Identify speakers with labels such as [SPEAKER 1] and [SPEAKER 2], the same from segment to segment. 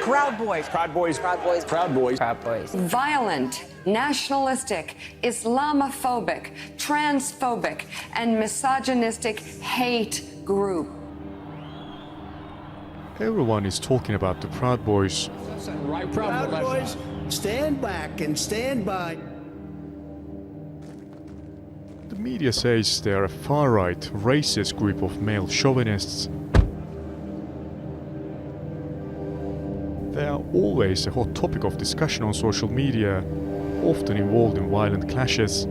[SPEAKER 1] Proud Boys.
[SPEAKER 2] Proud Boys. Proud Boys. Proud Boys.
[SPEAKER 3] Proud Boys.
[SPEAKER 4] Violent, nationalistic, Islamophobic, transphobic, and misogynistic hate group.
[SPEAKER 5] Everyone is talking about the Proud Boys.
[SPEAKER 2] Right,
[SPEAKER 6] Proud Boys, stand back and stand by.
[SPEAKER 5] The media says they are a far-right, racist group of male chauvinists. They are always a hot topic of discussion on social media, often involved in violent clashes.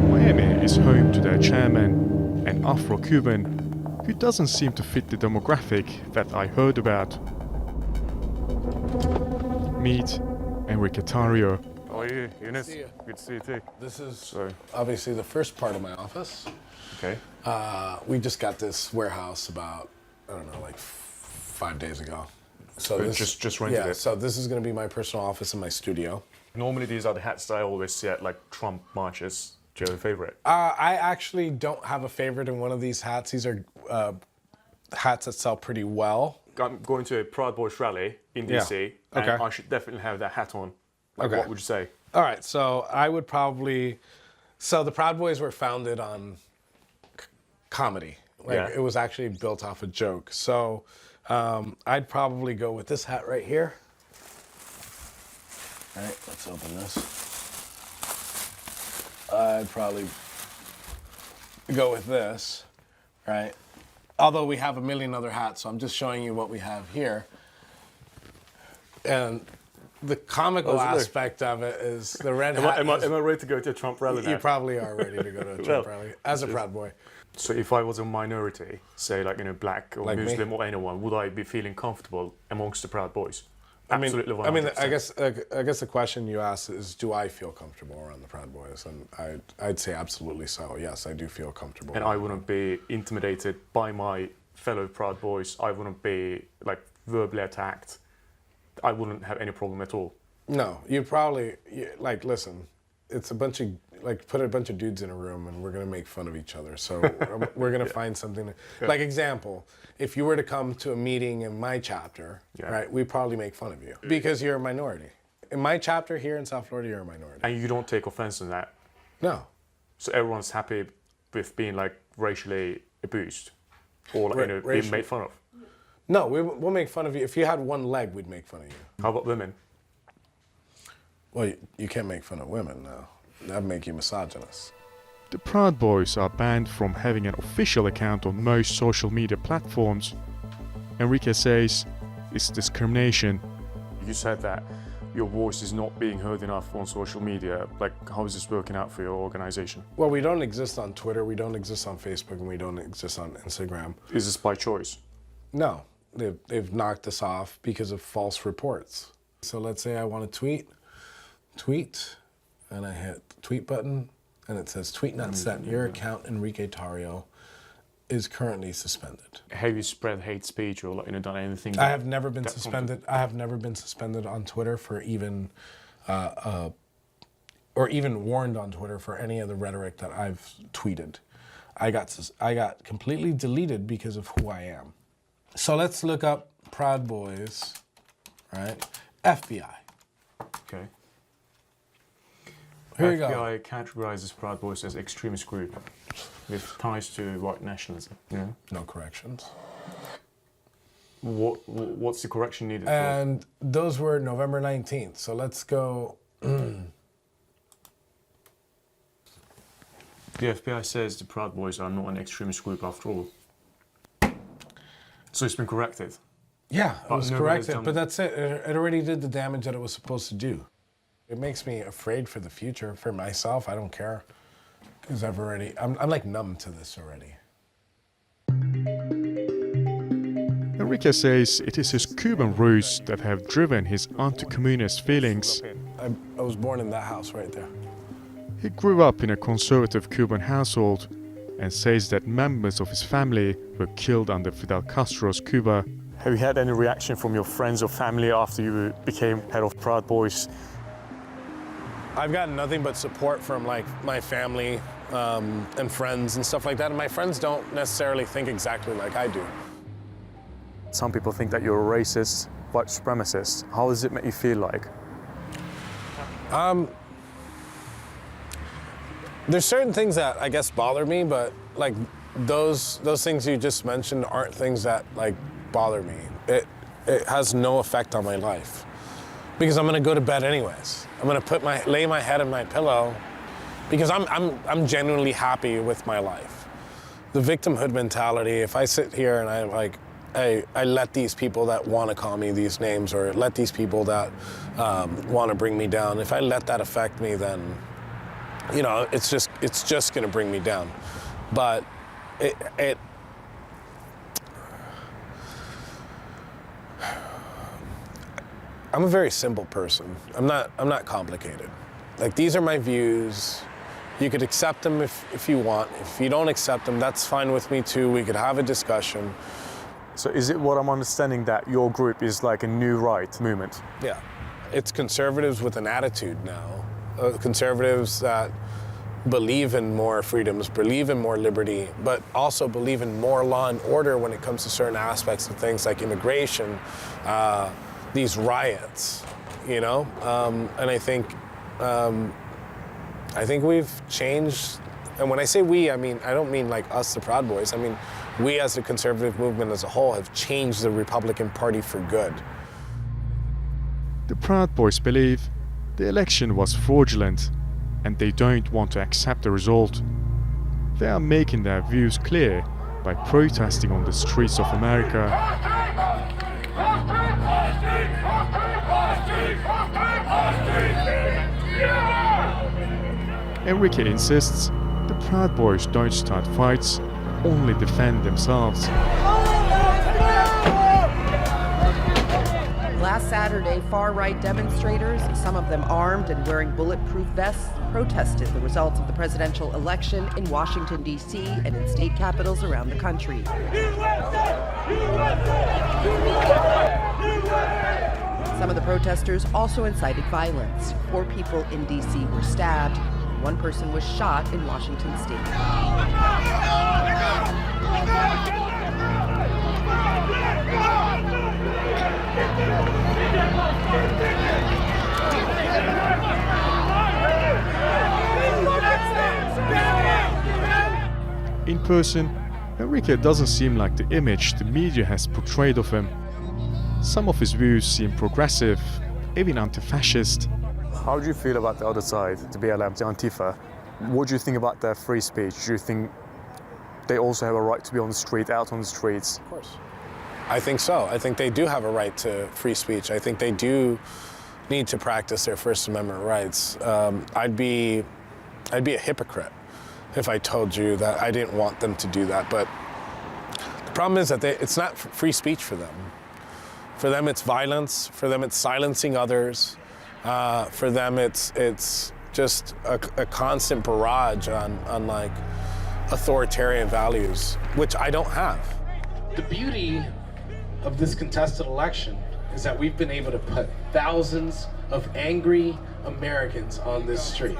[SPEAKER 5] Miami is home to their chairman, an Afro-Cuban who doesn't seem to fit the demographic that I heard about. Meet Enrique Tarrio.
[SPEAKER 7] How are you, Yunus? Good to see you too.
[SPEAKER 8] This is obviously the first part of my office.
[SPEAKER 7] Okay.
[SPEAKER 8] We just got this warehouse about, I don't know, like 5 days ago. So
[SPEAKER 7] But
[SPEAKER 8] this,
[SPEAKER 7] just rented it?
[SPEAKER 8] So this is going to be my personal office and my studio.
[SPEAKER 7] Normally these are the hats that I always see at like Trump marches. Do you have a favorite?
[SPEAKER 8] I actually don't have a favorite in one of these hats. These are hats that sell pretty well.
[SPEAKER 7] I'm going to a Proud Boys rally in DC, and I should definitely have that hat on. Like, what would you say?
[SPEAKER 8] All right, so I would probably... So the Proud Boys were founded on comedy. Like, it was actually built off a joke. So I'd probably go with this hat right here. All right, let's open this. I'd probably go with this, right? Although we have a million other hats, so I'm just showing you what we have here. And the comical aspect of it is the red hat.
[SPEAKER 7] Am I ready to go to a Trump rally now?
[SPEAKER 8] You probably are ready to go to a Trump rally as a Proud Boy.
[SPEAKER 7] So if I was a minority, say like, you know, black or
[SPEAKER 8] Like
[SPEAKER 7] Muslim
[SPEAKER 8] me?
[SPEAKER 7] or anyone, would I be feeling comfortable amongst the Proud Boys?
[SPEAKER 8] I mean,
[SPEAKER 7] Absolutely 100%.
[SPEAKER 8] I guess the question you asked is, do I feel comfortable around the Proud Boys? And I'd say absolutely so. Yes, I do feel comfortable.
[SPEAKER 7] And I wouldn't be intimidated by my fellow Proud Boys. I wouldn't be like verbally attacked. I wouldn't have any problem at all.
[SPEAKER 8] No, you probably like listen. It's a bunch of put a bunch of dudes in a room and we're gonna make fun of each other. So we're gonna find something. Like example, if you were to come to a meeting in my chapter, right, we'd probably make fun of you because you're a minority. In my chapter here in South Florida, you're a minority.
[SPEAKER 7] And you don't take offense in that?
[SPEAKER 8] No.
[SPEAKER 7] So everyone's happy with being like racially abused or like, you know, being made fun of?
[SPEAKER 8] No, we'll make fun of you. If you had one leg, we'd make fun of you.
[SPEAKER 7] How about women?
[SPEAKER 8] Well, you can't make fun of women now. That'd make you misogynist.
[SPEAKER 5] The Proud Boys are banned from having an official account on most social media platforms. Enrique says it's discrimination.
[SPEAKER 7] You said that your voice is not being heard enough on social media. Like, how is this working out for your organization?
[SPEAKER 8] Well, we don't exist on Twitter, we don't exist on Facebook, and we don't exist on Instagram.
[SPEAKER 7] Is this by choice?
[SPEAKER 8] No, they've knocked us off because of false reports. So let's say I want to tweet, and I hit the tweet button, and it says tweet not sent. Your account, Enrique Tarrio, is currently suspended.
[SPEAKER 7] Have you spread hate speech or like, you know, done anything?
[SPEAKER 8] I have never been suspended. I have never been suspended on Twitter for even, or even warned on Twitter for any of the rhetoric that I've tweeted. I got completely deleted because of who I am. So let's look up Proud Boys, right? FBI.
[SPEAKER 7] Okay.
[SPEAKER 8] Here we go.
[SPEAKER 7] FBI categorizes Proud Boys as extremist group with ties to white nationalism. Yeah.
[SPEAKER 8] No corrections.
[SPEAKER 7] What's the correction needed for?
[SPEAKER 8] And those were November 19th. So let's go.
[SPEAKER 7] The FBI says the Proud Boys are not an extremist group after all. So it's been corrected?
[SPEAKER 8] Yeah, it was corrected, but that's it. It already did the damage that it was supposed to do. It makes me afraid for the future. For myself, I don't care. Because I'm like numb to this already.
[SPEAKER 5] Enrique says it is his Cuban roots that have driven his anti-communist feelings.
[SPEAKER 8] I was born in that house right there.
[SPEAKER 5] He grew up in a conservative Cuban household and says that members of his family were killed under Fidel Castro's Cuba.
[SPEAKER 7] Have you had any reaction from your friends or family after you became head of Proud Boys?
[SPEAKER 8] I've gotten nothing but support from like my family and friends and stuff like that. And my friends don't necessarily think exactly like I do.
[SPEAKER 7] Some people think that you're a racist, white supremacist. How does it make you feel like?
[SPEAKER 8] There's certain things that I guess bother me, but like those things you just mentioned aren't things that like bother me. It has no effect on my life because I'm gonna go to bed anyways. I'm gonna lay my head on my pillow because I'm genuinely happy with my life. The victimhood mentality. If I sit here and I let these people that want to call me these names or let these people that want to bring me down, if I let that affect me, then you know it's just gonna bring me down. But I'm a very simple person. I'm not complicated. Like, these are my views. You could accept them if you want. If you don't accept them, that's fine with me too. We could have a discussion.
[SPEAKER 7] So is it what I'm understanding that your group is like a new right movement?
[SPEAKER 8] Yeah. It's conservatives with an attitude now. Conservatives that believe in more freedoms, believe in more liberty, but also believe in more law and order when it comes to certain aspects of things like immigration, these riots, you know? And I think we've changed. And when I say we, I don't mean like us, the Proud Boys. I mean, we as a conservative movement as a whole have changed the Republican Party for good.
[SPEAKER 5] The Proud Boys believe the election was fraudulent and they don't want to accept the result. They are making their views clear by protesting on the streets of America. Enrique insists the Proud Boys don't start fights, only defend themselves.
[SPEAKER 1] Last Saturday, far-right demonstrators, some of them armed and wearing bulletproof vests, protested the results of the presidential election in Washington, D.C. and in state capitals around the country. Some of the protesters also incited violence. 4 people in D.C. were stabbed. 1 person was shot in Washington state.
[SPEAKER 5] In person, Enrique doesn't seem like the image the media has portrayed of him. Some of his views seem progressive, even anti-fascist.
[SPEAKER 7] How do you feel about the other side, the BLM, the Antifa? What do you think about their free speech? Do you think they also have a right to be on the street, out on the streets?
[SPEAKER 8] Of course. I think so. I think they do have a right to free speech. I think they do need to practice their First Amendment rights. I'd be a hypocrite if I told you that I didn't want them to do that. But the problem is that it's not free speech for them. For them, it's violence. For them, it's silencing others. For them, it's just a constant barrage on like authoritarian values, which I don't have.
[SPEAKER 3] The beauty of this contested election is that we've been able to put thousands of angry Americans on this street.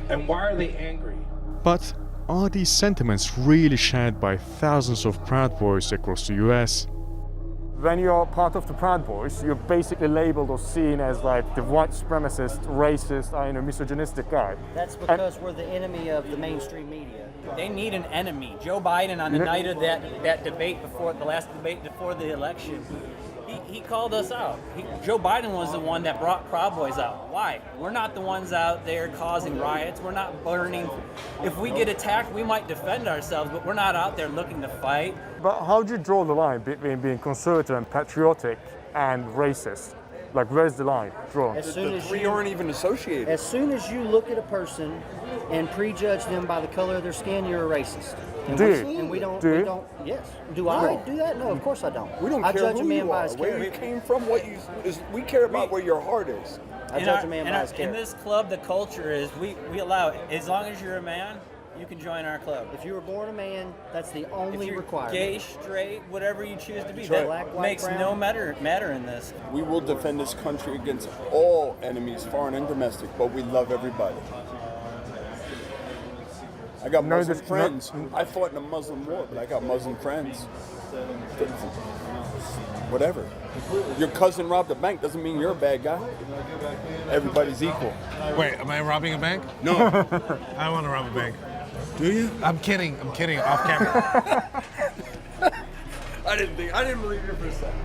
[SPEAKER 3] And why are they angry?
[SPEAKER 5] But are these sentiments really shared by thousands of Proud Boys across the US?
[SPEAKER 7] When you're part of the Proud Boys, you're basically labeled or seen as like the white supremacist, racist, misogynistic guy.
[SPEAKER 9] That's because we're the enemy of the mainstream media.
[SPEAKER 10] They need an enemy. Joe Biden, on the night of that debate before the last debate before the election, he called us out. Joe Biden was the one that brought Proud Boys out. Why? We're not the ones out there causing riots. We're not burning. If we get attacked, we might defend ourselves, but we're not out there looking to fight.
[SPEAKER 7] But how do you draw the line between being conservative and patriotic and racist? Like, where's the line drawn?
[SPEAKER 9] The
[SPEAKER 2] three aren't even associated.
[SPEAKER 9] As soon as you look at a person and prejudge them by the color of their skin, you're a racist. And we don't. Yes. Do I do that? No, of course I don't.
[SPEAKER 2] We don't
[SPEAKER 9] I
[SPEAKER 2] care
[SPEAKER 9] judge
[SPEAKER 2] who
[SPEAKER 9] a man
[SPEAKER 2] you
[SPEAKER 9] by
[SPEAKER 2] are,
[SPEAKER 9] his
[SPEAKER 2] where
[SPEAKER 9] character.
[SPEAKER 2] you came from, we care about where your heart is.
[SPEAKER 9] I judge a man by his character.
[SPEAKER 10] In this club, the culture is we allow it. As long as you're a man, you can join our club.
[SPEAKER 9] If you were born a man, that's the
[SPEAKER 10] If
[SPEAKER 9] only
[SPEAKER 10] you're
[SPEAKER 9] requirement.
[SPEAKER 10] gay, straight, whatever you choose to be,
[SPEAKER 2] That's
[SPEAKER 10] that
[SPEAKER 2] right.
[SPEAKER 9] Black, white,
[SPEAKER 10] makes
[SPEAKER 9] brown.
[SPEAKER 10] no matter in this.
[SPEAKER 2] We will defend this country against all enemies, foreign and domestic, but we love everybody. I got Muslim friends. I fought in a Muslim war, but I got Muslim friends. Whatever. Your cousin robbed a bank doesn't mean you're a bad guy. Everybody's equal.
[SPEAKER 8] Wait, am I robbing a bank?
[SPEAKER 2] No.
[SPEAKER 8] I want to rob a bank.
[SPEAKER 2] Do you?
[SPEAKER 8] I'm kidding, off camera.
[SPEAKER 2] I didn't believe you for a second.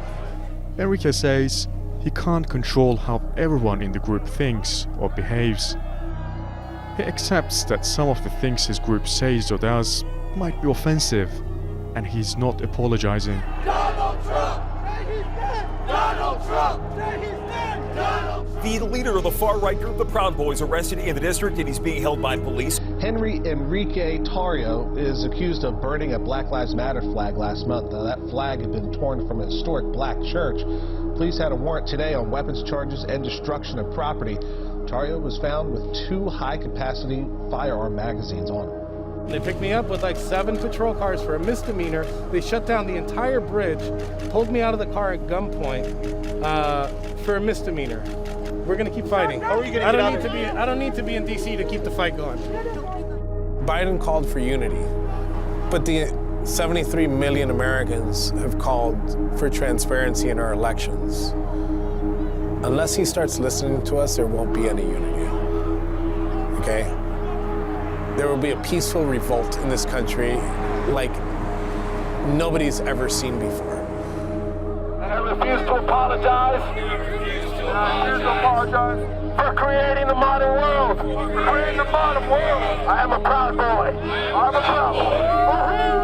[SPEAKER 5] Enrique says he can't control how everyone in the group thinks or behaves. He accepts that some of the things his group says or does might be offensive, and he's not apologizing.
[SPEAKER 11] Donald Trump! Say he's dead! Donald Trump! Say he's dead! Donald Trump!
[SPEAKER 12] The leader of the far-right group, the Proud Boys, arrested in the district, and he's being held by police.
[SPEAKER 13] Enrique Tarrio is accused of burning a Black Lives Matter flag last month. Now, that flag had been torn from a historic black church. Police had a warrant today on weapons charges and destruction of property. Tarrio was found with 2 high-capacity firearm magazines on him.
[SPEAKER 8] They picked me up with like 7 patrol cars for a misdemeanor. They shut down the entire bridge, pulled me out of the car at gunpoint for a misdemeanor. We're gonna keep fighting. How are you gonna I don't need to be in DC to keep the fight going. Biden called for unity, but the 73 million Americans have called for transparency in our elections. Unless he starts listening to us, there won't be any unity. Okay? There will be a peaceful revolt in this country like nobody's ever seen before.
[SPEAKER 11] I refuse to apologize. I refuse to apologize for creating the modern world. For creating the modern world. I am a proud boy. I'm a proud boy.